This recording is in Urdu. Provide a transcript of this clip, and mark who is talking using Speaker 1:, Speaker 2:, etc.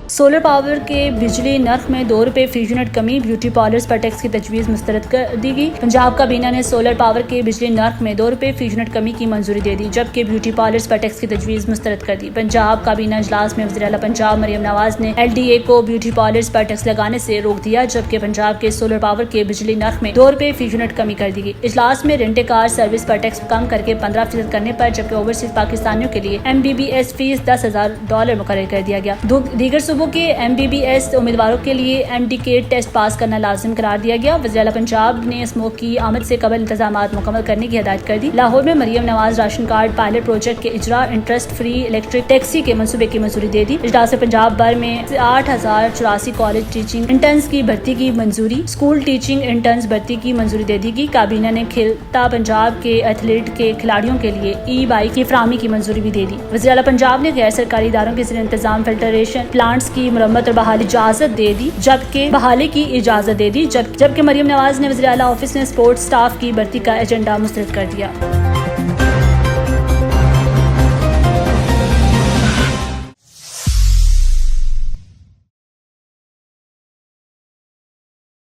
Speaker 1: سولر پاور کے بجلی نرخ میں 2 روپے فی یونٹ کمی، بیوٹی پارلرز پر ٹیکس کی تجویز مسترد کر دی گئی۔ پنجاب کابینہ نے سولر پاور کے بجلی نرخ میں 2 روپے فی یونٹ کمی کی منظوری دے دی، جبکہ بیوٹی پارلرز پر ٹیکس کی تجویز مسترد کر دی۔ پنجاب کابینہ اجلاس میں وزیر اعلیٰ پنجاب مریم نواز نے LDA کو بیوٹی پارلرز پر ٹیکس لگانے سے روک دیا، جبکہ پنجاب کے سولر پاور کے بجلی نرخ میں 2 روپے فی یونٹ کمی کر دی گئی۔ اجلاس میں رینٹ کار سروس پر ٹیکس کم کر کے 15% کرنے پر، جبکہ اوورسیز پاکستانیوں کے لیے MBBS فیس $10,000 مقرر کر دیا گیا۔ دیگر صوبوں کے MBBS امیدواروں کے لیے MDK ٹیسٹ پاس کرنا لازم قرار دیا گیا۔ وزیر اعلیٰ پنجاب نے اسموک کی آمد سے قبل انتظامات مکمل کرنے کی ہدایت کر دی۔ لاہور میں Maryam Nawaz ration card pilot project کے اجرا، انٹرسٹ فری الیکٹرک ٹیکسی کے منصوبے کی منظوری دے دی۔ اجلاس میں پنجاب بھر میں 8,084 کالج ٹیچنگ انٹرنز کی بھرتی کی منظوری، اسکول ٹیچنگ انٹرنز بھرتی کی منظوری دے دی گئی۔ کابینہ نے کھیلتا پنجاب کے ایتھلیٹ کے کھلاڑیوں کے لیے E-بائک کی فراہمی کی منظوری بھی دے دی۔ وزیر اعلیٰ پنجاب نے غیر سرکاری اداروں کے زیر انتظام فلٹریشن پلانٹس کی مرمت اور بحالی کی اجازت دے دی، جبکہ مریم نواز نے وزیر اعلیٰ آفس میں سپورٹ سٹاف کی بھرتی کا ایجنڈا مسترد کر دیا۔